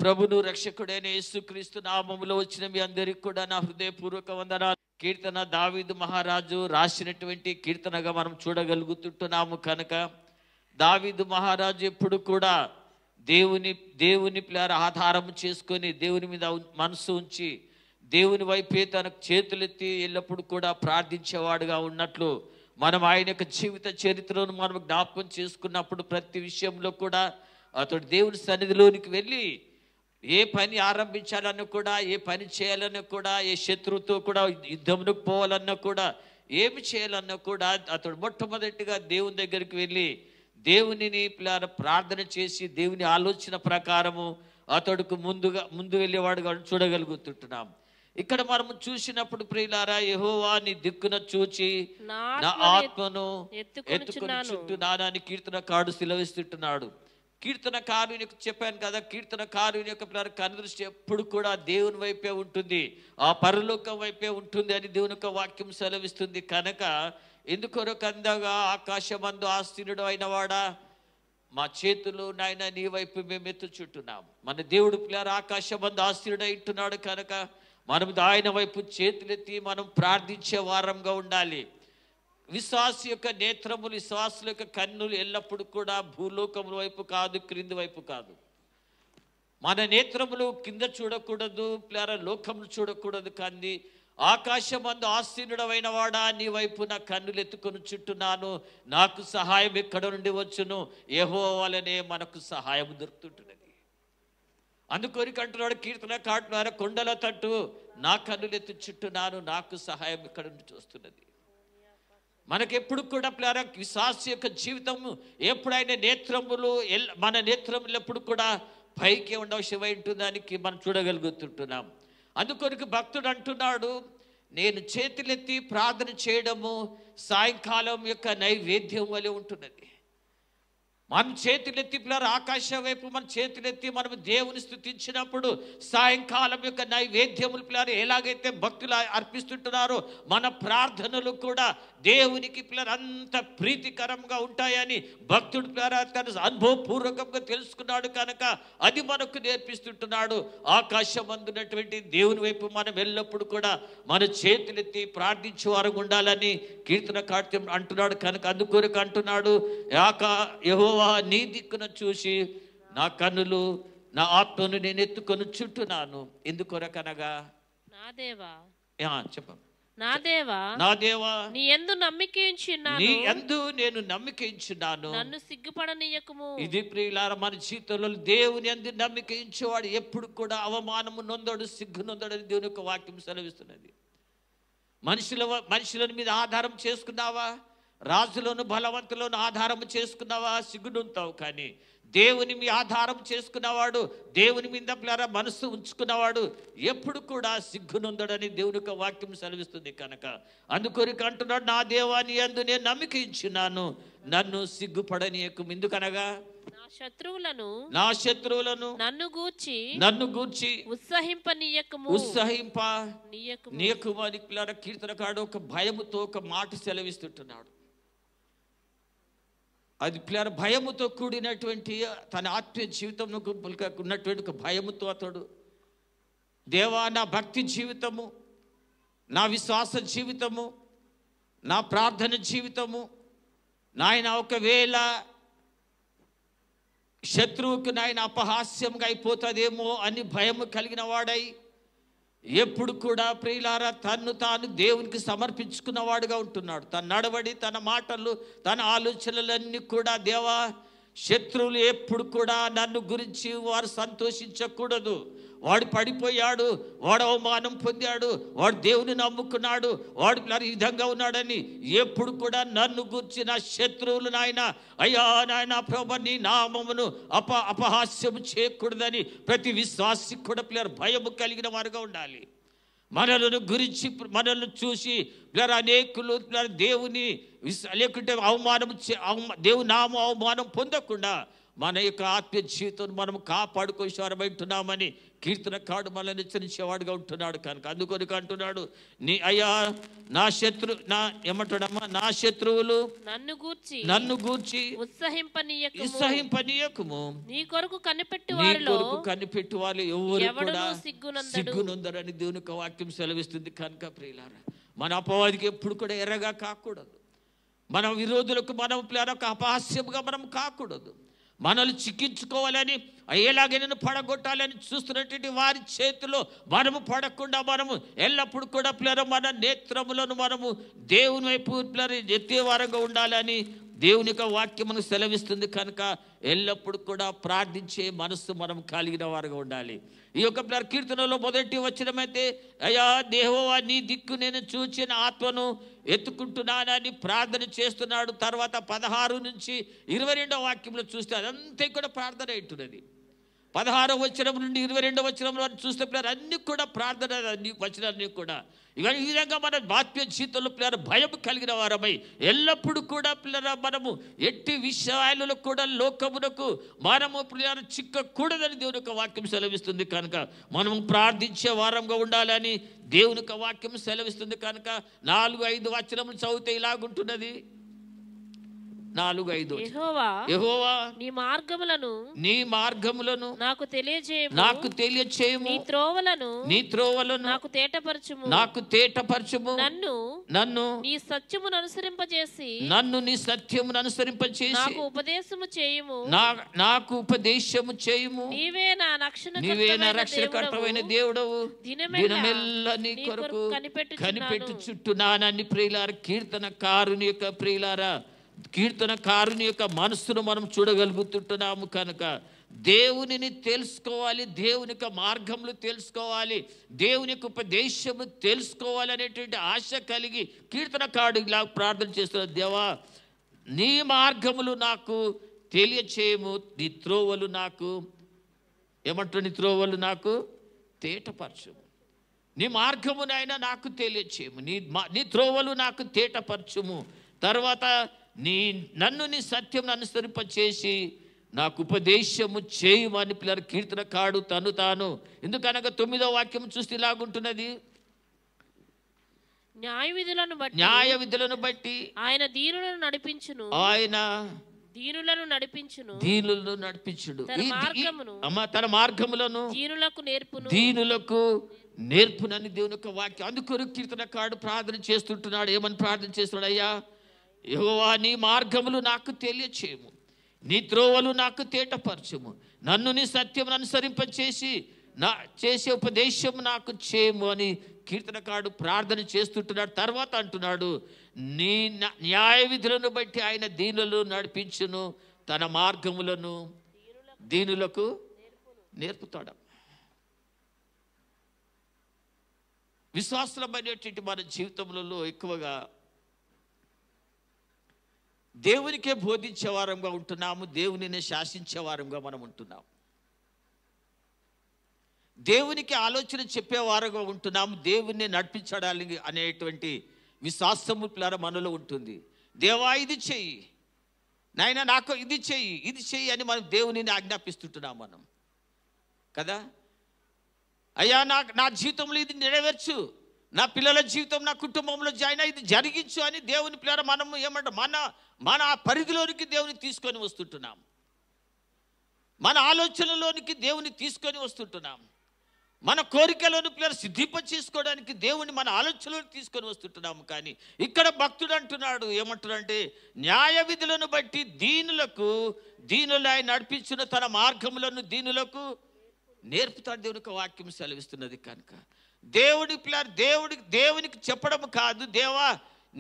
ప్రభును రక్షకుడైన యేసుక్రీస్తు నామములో వచ్చిన మీ అందరికి కూడా నా హృదయపూర్వక వందనాలు. కీర్తన దావీదు మహారాజు రాసినటువంటి కీర్తనగా మనం చూడగలుగుతుంటున్నాము. కనుక దావీదు మహారాజు ఎప్పుడు కూడా దేవుని ఆధారం చేసుకొని దేవుని మీద మనసు ఉంచి దేవుని వైపే తన చేతులెత్తి ఎల్లప్పుడు కూడా ప్రార్థించేవాడుగా ఉన్నట్లు మనం ఆయన యొక్క జీవిత చరిత్రను మనం జ్ఞాపకం చేసుకున్నప్పుడు ప్రతి విషయంలో కూడా అతడు దేవుని సన్నిధిలోనికి వెళ్ళి ఏ పని ఆరంభించాలన్నా కూడా, ఏ పని చేయాలన్నా కూడా, ఏ శత్రువుతో కూడా యుద్ధమునకు పోవాలన్నా కూడా, ఏమి చేయాలన్నా కూడా అతడు మొట్టమొదటిగా దేవుని దగ్గరికి వెళ్ళి దేవునిని ప్రార్థన చేసి దేవుని ఆలోచన ప్రకారము అతడుకు ముందు వెళ్ళేవాడుగా చూడగలుగుతుంటున్నాం. ఇక్కడ మనము చూసినప్పుడు ప్రియులారా, యెహోవా నీ దిక్కున చూచి నా ఆత్మను ఎత్తుకొని చుట్టూనాని కీర్తనకారుడు సెలవిస్తుంటున్నాడు. కీర్తనకారుని చెప్పాను కదా, కీర్తనకారుని యొక్క కనుదృష్టి ఎప్పుడు కూడా దేవుని వైపే ఉంటుంది, ఆ పరలోకం వైపే ఉంటుంది అని దేవుని యొక్క వాక్యం సెలవిస్తుంది. కనుక ఎందుకొరకు అందగా ఆకాశమందు ఆసీనుడు అయిన వాడా, మా చేతులు నాయన నీ వైపు మేము ఎత్తుచుంటున్నాం. మన దేవుడు పిల్లలు ఆకాశమందు ఆసీనుడు అంటున్నాడు. కనుక మనం ఆయన వైపు చేతులెత్తి మనం ప్రార్థించే వారంగా ఉండాలి. విశ్వాస యొక్క నేత్రములు, విశ్వాసుల యొక్క కన్నులు ఎల్లప్పుడూ కూడా భూలోకముల వైపు కాదు, క్రింది వైపు కాదు. మన నేత్రములు కింద చూడకూడదు, లోకములు చూడకూడదు. కానీ ఆకాశమందు ఆసీనుడమైన వాడా, నీ వైపు నా కన్నులు ఎత్తుకొని చుట్టున్నాను, నాకు సహాయం ఎక్కడ నుండి వచ్చును, యెహోవా వలనే మనకు సహాయం దొరుకుతుంటున్నది. అందుకొరికి అంటున్నాడు కీర్తనకారుడు, కొండల తట్టు నా కన్నులు ఎత్తు చుట్టున్నాను, నాకు సహాయం ఎక్కడ నుండి వస్తున్నది. మనకెప్పుడు కూడా విశ్వాస యొక్క జీవితము ఎప్పుడైనా నేత్రములు మన నేత్రములు ఎప్పుడు కూడా పైకి ఉండవలసి ఉంటుందానికి మనం చూడగలుగుతుంటున్నాం. అందుకొరకు భక్తుడు అంటున్నాడు, నేను చేతులెత్తి ప్రార్థన చేయడము సాయంకాలం యొక్క నైవేద్యం వలె ఉంటున్నది. మనం చేతులెత్తి ఆకాశం వైపు మన చేతులెత్తి మనం దేవుని స్తుతించినప్పుడు సాయంకాలం యొక్క నైవేద్యములు ఎలాగైతే భక్తులు అర్పిస్తుంటున్నారో మన ప్రార్థనలు కూడా దేవునికి అంత ప్రీతికరంగా ఉంటాయని భక్తుడు తన అనుభవపూర్వకంగా తెలుసుకున్నాడు. కనుక అది మనకు నేర్పిస్తుంటున్నాడు. ఆకాశం అందున్నటువంటి దేవుని వైపు మనం ఎల్లప్పుడు కూడా మన చేతులెత్తి ప్రార్థించే వారు ఉండాలని కీర్తనకారుడు అంటున్నాడు. కనుక అందుకొరకు అంటున్నాడు, యెహోవా నీ దిక్కున చూసి నా కన్నులు నా ఆత్మను నేను ఎత్తుకొని చుట్టున్నాను. ఎందుకొరకనగా నా దేవా, చెప్పండి, నా దేవా, నా దేవా, నీ యందు నమ్మికయించున్నాను, నీ యందు నేను నమ్మికయించున్నాను, నన్ను సిగ్గుపడనీయకుము. ఇది ప్రియులారా, మన జీవితంలో దేవుని యందు నమ్మికయించేవాడు ఎప్పుడు కూడా అవమానము నొందడు, సిగ్గు నొందడని దేవుని యొక్క వాక్యం సెలవిస్తున్నది. మనుషుల మీద ఆధారం చేసుకున్నావా, రాజులను బలవంతులను ఆధారం చేసుకున్నావా, సిగ్గునుంటావు. కానీ దేవుని మీ ఆధారం చేసుకున్నవాడు, దేవుని మీద మనసు ఉంచుకున్నవాడు ఎప్పుడు కూడా సిగ్గునుందడని దేవుని యొక్క వాక్యం సెలవిస్తుంది. కనుక అందుకొరకు అంటున్నాడు, నా దేవాని యందు నేను నమ్మికయించున్నాను, నన్ను సిగ్గుపడనీయకు. ఎందుకనగా నా శత్రువులను నన్ను గూర్చి ఉత్సహింపనీయకము అని కీర్తనకారుడు ఒక భయముతో ఒక మాట సెలవిస్తుంటున్నాడు. అది భయముతో కూడినటువంటి తన ఆత్మీయ జీవితంలో ఉన్నటువంటి ఒక భయముతో అతడు, దేవా నా భక్తి జీవితము, నా విశ్వాస జీవితము, నా ప్రార్థన జీవితము నాయన ఒకవేళ శత్రువుకు నాయన అపహాస్యంగా అయిపోతుందేమో అని భయము కలిగిన వాడై ఎప్పుడు కూడా ప్రియులారా తన్ను తాను దేవునికి సమర్పించుకున్నవాడుగా ఉంటున్నాడు. తన నడవడి, తన మాటలు, తన ఆలోచనలన్నీ కూడా దేవా, శత్రువులు ఎప్పుడు కూడా నన్ను గురించి వారు సంతోషించకూడదు. వాడు పడిపోయాడు, వాడు అవమానం పొందాడు, వాడు దేవుని నమ్ముకున్నాడు, వాడు ఈ విధంగా ఉన్నాడని ఎప్పుడు కూడా నన్ను గురించి నా శత్రువులు నాయన, అయ్యా నాయన ప్రభు నీ నామమును అపహాస్యము చేయకూడదని ప్రతి విశ్వాసి కూడా భయము కలిగిన వారుగా ఉండాలి. మనలను గురించి మనల్ని చూసి అనేకులు దేవుని లేకుంటే దేవుని నామ అవమానం పొందకుండా మన యొక్క ఆత్మీయ జీవితం మనం కాపాడుకోవారమంటున్నామని కీర్తనకారుడు మనల్ని హెచ్చరించేవాడుగా ఉంటున్నాడు కనుక అందుకొరకు అంటున్నాడు, నీ అయ్యా నా ఏమంటాడమ్మా, నా శత్రువులు నన్ను గూర్చి ఉత్సహింపనీయకుము, నీ కొరకు కనిపెట్టు వాళ్ళు ఎవరు కూడా సిగ్గునందరని దేవుని యొక్క వాక్యం సెలవిస్తుంది కనుక ప్రియులారా, మన అపవాదికి ఎప్పుడు కూడా ఎర్రగా కాకూడదు. మన విరోధులకు మనం ఒక అపహాస్యంగా మనం కాకూడదు. మనల్ని చిక్కించుకోవాలని ఎలాగైనా పడగొట్టాలని చూస్తున్నటువంటి వారి చేతిలో మనము పడకుండా మనము ఎల్లప్పుడు కూడా మన నేత్రములను మనము దేవుని వైపు ఎత్తే వారంగా ఉండాలని దేవుని యొక్క వాక్యం మనకు సెలవిస్తుంది కనుక ఎల్లప్పుడు కూడా ప్రార్థించే మనస్సు మనం కలిగిన వారుగా ఉండాలి. ఈ యొక్క కీర్తనలో మొదటి వచనమైతే, అయ్యా దేవోవా నీ దిక్కు నేను చూచిన ఆత్మను ఎత్తుకుంటున్నానని ప్రార్థన చేస్తున్నాడు. తర్వాత 16 నుంచి 22వ వాక్యంలో చూస్తే అదంతా కూడా ప్రార్థన అంటున్నది. 16వ వచనం నుండి 22వ వచనం వరకు చూస్తే అన్ని కూడా ప్రార్థన వచనాన్ని కూడా ఇక ఈ విధంగా మన ఆత్మీయ జీవితంలో భయం కలిగిన వారమై ఎల్లప్పుడూ కూడా మనము ఎట్టి విషయాలలో కూడా లోకమునకు మనము చిక్కకూడదని దేవుని యొక్క వాక్యం సెలవిస్తుంది కనుక మనము ప్రార్థించే వారంగా ఉండాలని దేవుని యొక్క వాక్యం సెలవిస్తుంది కనుక 4-5 వచనములు చదివితే ఇలాగుంటున్నది. 4-5 యెహోవా నీ మార్గములను నాకు తెలియచేయము, నీ త్రోవలను నాకు తేటపరచుము, నన్ను నీ సత్యమును అనుసరింపజేసి నాకు ఉపదేశము చేయుము, నీవే నా రక్షణకర్తవైన దేవుడవు, దినమెల్లా నీ కొరకు కనిపెట్టుచున్నానని ప్రియులారా, కీర్తనకారుని యొక్క ప్రియులారా, కీర్తనకారుని యొక్క మనస్సును మనం చూడగలుగుతుంటున్నాము కనుక దేవునిని తెలుసుకోవాలి, దేవుని యొక్క మార్గములు తెలుసుకోవాలి, దేవుని యొక్క ఉపదేశము తెలుసుకోవాలి అనేటువంటి ఆశ కలిగి కీర్తనకారుడు ఇలా ప్రార్థన చేస్తున్నారు. దేవా నీ మార్గములు నాకు తెలియచేయము, నీ త్రోవలు నాకు నీ త్రోవలు నాకు తేటపరచుము, నీ మార్గమునైనా నాకు తెలియచేయము, నీ త్రోవలు నాకు తేటపరచుము. తర్వాత నన్ను నీ సత్యం అనుసరింపచేసి నాకు ఉపదేశము చేయమని పిల్లలు కీర్తనకారుడు తాను ఎందుకనగా 9వ వాక్యం చూస్తే ఇలాగుంటున్నది, న్యాయ విధులను బట్టి ఆయన దీనులను నడిపించును, తన మార్గములను దీనులకు నేర్పునని దేవుని యొక్క వాక్యం. అందుకొరకు కీర్తనకారుడు ప్రార్థన చేస్తుంటున్నాడు. ఏమని ప్రార్థన చేస్తున్నాడు? అయ్యా యెహోవా నీ మార్గములు నాకు తెలియచేయము, నీ త్రోవలు నాకు తేటపరచుము, నన్ను నీ సత్యమును అనుసరింపచేసి చేసే ఉపదేశం నాకు చేయము అని కీర్తనకారుడు ప్రార్థన చేస్తుంటున్నాడు. తర్వాత అంటున్నాడు, నీ న్యాయ విధులను బట్టి ఆయన దీనులను నడిపించును, తన మార్గములను దీనులకు నేర్పుతాడు. విశ్వాసులమైనటువంటి మన జీవితంలో ఎక్కువగా దేవునికే బోధించే వారంగా ఉంటున్నాము, దేవునినే శాసించే వారంగా మనం ఉంటున్నాము, దేవునికి ఆలోచన చెప్పే వారంగా ఉంటున్నాము, దేవుణ్ణి నడిపించడానికి అనేటువంటి విశ్వాసము మనలో ఉంటుంది. దేవా ఇది చెయ్యి, నాయన నాకు ఇది చెయ్యి అని మనం దేవునిని ఆజ్ఞాపిస్తుంటున్నాం మనం కదా. అయ్యా నా జీవితంలో ఇది నెరవేర్చు, నా పిల్లల జీవితం, నా కుటుంబంలో ఇది జరిగించు అని దేవుని పిల్లల మనము ఏమంటాం, మన పరిధిలోనికి దేవుని తీసుకొని వస్తుంటున్నాం, మన ఆలోచనలోనికి దేవుని తీసుకొని వస్తుంటున్నాం, మన కోరికలను పిల్లలు సిద్ధింప చేసుకోవడానికి దేవుని మన ఆలోచనలోకి తీసుకొని వస్తుంటున్నాము. కానీ ఇక్కడ భక్తుడు అంటున్నాడు, ఏమంటున్నాడంటే న్యాయ విధులను బట్టి దీనులు ఆయన నడిపించిన తన మార్గములను దీనులకు నేర్పుతాడు. దేవునికి వాక్యం సెలవిస్తున్నది కనుక దేవునికి చెప్పడం కాదు, దేవా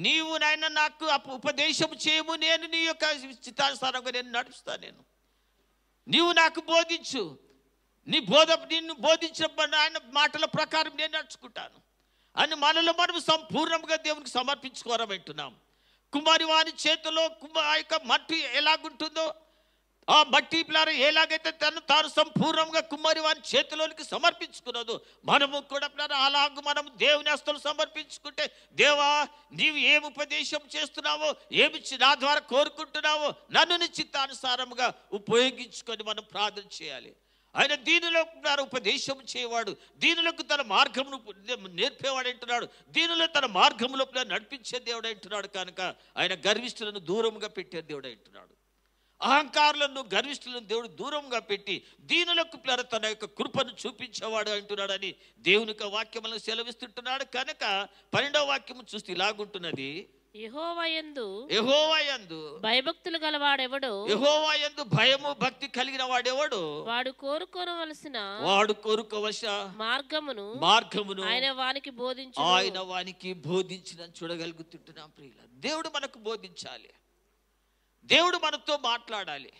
నీవు నాయన నాకు ఉపదేశం చేయము, నేను నీ యొక్క చిత్తానుసారంగా నేను నడుపుతాను, నీవు నాకు బోధించు, నిన్ను బోధించిన ఆయన మాటల ప్రకారం నేను నడుచుకుంటాను అని మనలో మనం సంపూర్ణంగా దేవునికి సమర్పించుకోవాలంటున్నాం. కుమారి వాని చేతిలో ఆ యొక్క మట్టి ఎలాగుంటుందో ఆ మట్టి ప్లార ఎలాగైతే తాను సంపూర్ణంగా కుమ్మరి వారి చేతిలోనికి సమర్పించుకున్నదో మనము కూడా ప్లార అలాగ మనం దేవుని హస్తలు సమర్పించుకుంటే, దేవా నీవు ఏమి ఉపదేశం చేస్తున్నావో, ఏమి నా ద్వారా కోరుకుంటున్నావో నన్ను నీ చిత్తానుసారంగా ఉపయోగించుకొని మనం ప్రార్థన చేయాలి. ఆయన దీనిలో ఉపదేశం చేయవాడు, దీనిలోకి తన మార్గమును నేర్పేవాడు అంటున్నాడు, దీనిలో తన మార్గంలో నడిపించే దేవుడు అంటున్నాడు. కనుక ఆయన గర్విష్ఠులను దూరంగా పెట్టే దేవుడు అంటున్నాడు. అహంకారులను గర్విష్ఠులను దేవుడు దూరంగా పెట్టి దీనులకు తన యొక్క కృపను చూపించేవాడు అంటున్నాడని దేవుని యొక్క వాక్యములను సెలవిస్తుంటున్నాడు. కనుక 12వ వాక్యము చూస్తే ఇలాగుంటున్నది, యెహోవాయందు భయభక్తులు గలవాడెవడో, యెహోవాయందు భయము భక్తి కలిగిన వాడెవడో వాడు కోరుకోవలసిన మార్గమును ఆయన వానికి బోధించిన చూడగలుగుతుంటున్నాం. ప్రియుల, దేవుడు మనకు బోధించాలి, దేవుడు మనతో మాట్లాడాలి,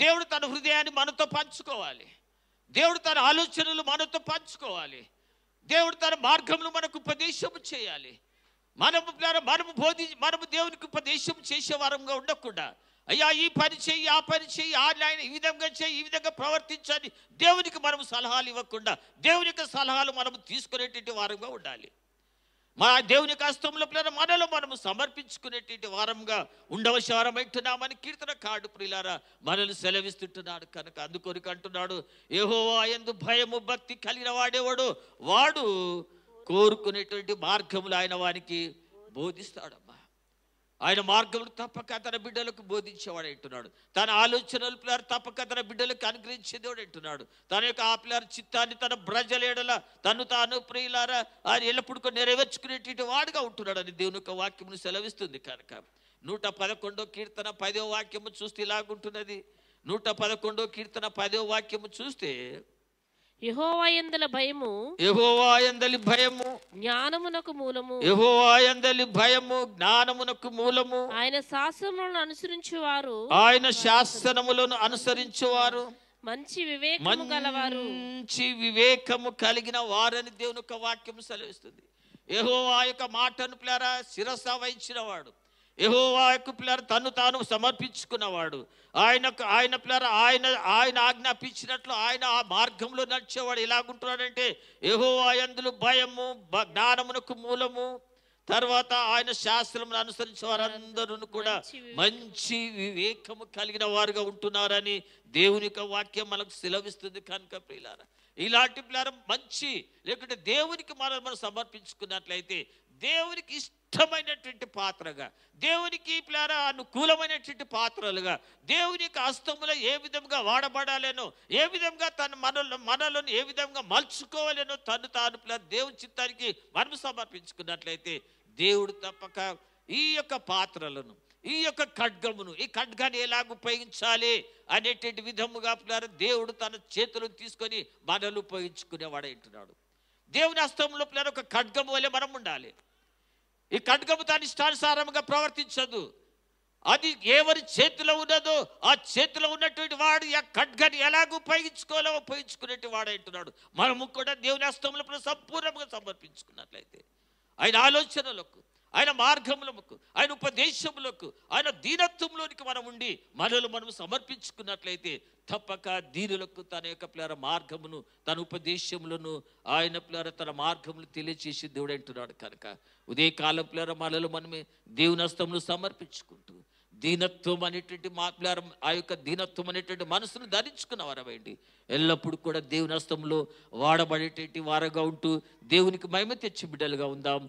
దేవుడు తన హృదయాన్ని మనతో పంచుకోవాలి, దేవుడు తన ఆలోచనలు మనతో పంచుకోవాలి, దేవుడు తన మార్గములు మనకు ఉపదేశం చేయాలి. మనము దేవునికి ఉపదేశం చేసే వారంగా ఉండకుండా, అయ్యా ఈ పని చెయ్యి, ఆ పని చెయ్యి, ఆయన ఈ విధంగా చెయ్యి, ఈ విధంగా ప్రవర్తించాలి, దేవునికి మనము సలహాలు ఇవ్వకుండా దేవుని యొక్క సలహాలు మనము తీసుకునేటువంటి వారంగా ఉండాలి. మా దేవుని హస్తంలో మనలో మనము సమర్పించుకునేటువంటి వారంగా ఉండవశారమంటున్నామని కీర్తనకారుడు ప్రియులారా మనల్ని సెలవిస్తుంటున్నాడు. కనుక అందుకొరకు అంటున్నాడు, యెహోవాయందు భయము భక్తి కలిగిన వాడేవాడు వాడు కోరుకునేటువంటి మార్గములు ఆయన వానికి బోధిస్తాడమ్మా. ఆయన మార్గములు తప్పక తన బిడ్డలకు బోధించేవాడు అంటున్నాడు. తన ఆలోచనలు తప్పక తన బిడ్డలకు అనుగ్రహించేదేవాడు అంటున్నాడు. తన యొక్క ఆ చిత్తాన్ని తన ప్రజలేడల తాను ప్రియులారా ఆయన ఎల్లప్పుడు నెరవేర్చుకునేటువంటి వాడుగా ఉంటున్నాడు అని దేవుని యొక్క వాక్యమును సెలవిస్తుంది. కనుక 111వ కీర్తన 10వ వాక్యము చూస్తే ఇలాగుంటున్నది. 111వ కీర్తన 10వ వాక్యము చూస్తే, యెహోవాయందలి భయము జ్ఞానమునకు మూలము, యెహోవాయందలి భయము జ్ఞానమునకు మూలము. ఆయన శాసనములను అనుసరించువారు మంచి వివేకము గలవారు, మంచి వివేకము కలిగిన వారని దేవుని యొక్క వాక్యము సెలవిస్తుంది. యెహోవా యొక్క మాటను శిరస వహించిన వాడు, యెహోవా యొక్క తను తాను సమర్పించుకున్నవాడు, ఆయన ఆజ్ఞాపించినట్లు ఆయన ఆ మార్గంలో నడిచేవాడు. ఎలాగుంటున్నాడంటే, యెహోవా యందు భయము జ్ఞానమునకు మూలము, తర్వాత ఆయన శాస్త్రమును అనుసరించే వారందరూ కూడా మంచి వివేకము కలిగిన వారుగా ఉంటున్నారని దేవుని యొక్క వాక్యం మనకు సెలవిస్తుంది. కనుక ప్రియులారా, ఇలాంటి మంచి లేకుంటే దేవునికి మనం సమర్పించుకున్నట్లయితే దేవునికి ఇష్టమైనటువంటి పాత్రగా, దేవునికి అనుకూలమైనటువంటి పాత్రలుగా, దేవుని హస్తములో ఏ విధంగా వాడబడాలేనో, ఏ విధంగా మనలను ఏ విధంగా మలుచుకోవాలేనో తాను దేవుని చిత్తానికి మనం సమర్పించుకున్నట్లయితే దేవుడు తప్పక ఈ యొక్క పాత్రలను, ఈ యొక్క ఖడ్గమును, ఈ ఖడ్గాన్ని ఎలాగ ఉపయోగించాలి అనేటువంటి విధముగా దేవుడు తన చేతులను తీసుకొని మనల్ని ఉపయోగించుకునేవాడు అంటున్నాడు. దేవుని హస్తంలో ఒక ఖడ్గము వలె మనం ఉండాలి. ఈ ఖడ్గము దాని ఇష్టానుసారంగా ప్రవర్తించదు. అది ఎవరి చేతిలో ఉన్నదో ఆ చేతిలో ఉన్నటువంటి వాడు ఆ ఖడ్గాన్ని ఎలాగ ఉపయోగించుకోవాలో ఉపయోగించుకునేటి వాడు అంటున్నాడు. మనము కూడా దేవుని హస్తంలో సంపూర్ణంగా సమర్పించుకున్నట్లయితే ఆయన ఆలోచనలకు, ఆయన మార్గములకు, ఆయన ఉపదేశములకు, ఆయన దీనత్వంలోనికి మనం ఉండి మనము సమర్పించుకున్నట్లయితే తప్పక దీనులకు తన యొక్క మార్గమును, తన ఉపదేశములను ఆయన తన మార్గములు తెలియచేసి దేవుడు అంటున్నాడు. కనుక ఉదయకాలం మనమే దేవుని హస్తమును సమర్పించుకుంటూ దీనత్వం అనేటువంటి ఆ యొక్క దీనత్వం అనేటువంటి మనసును ధరించుకున్న వారమైంది ఎల్లప్పుడు కూడా దేవుని హస్తంలో వాడబడేటువంటి వారుగా ఉంటూ దేవునికి మహిమ తెచ్చి బిడ్డలుగా ఉందాం.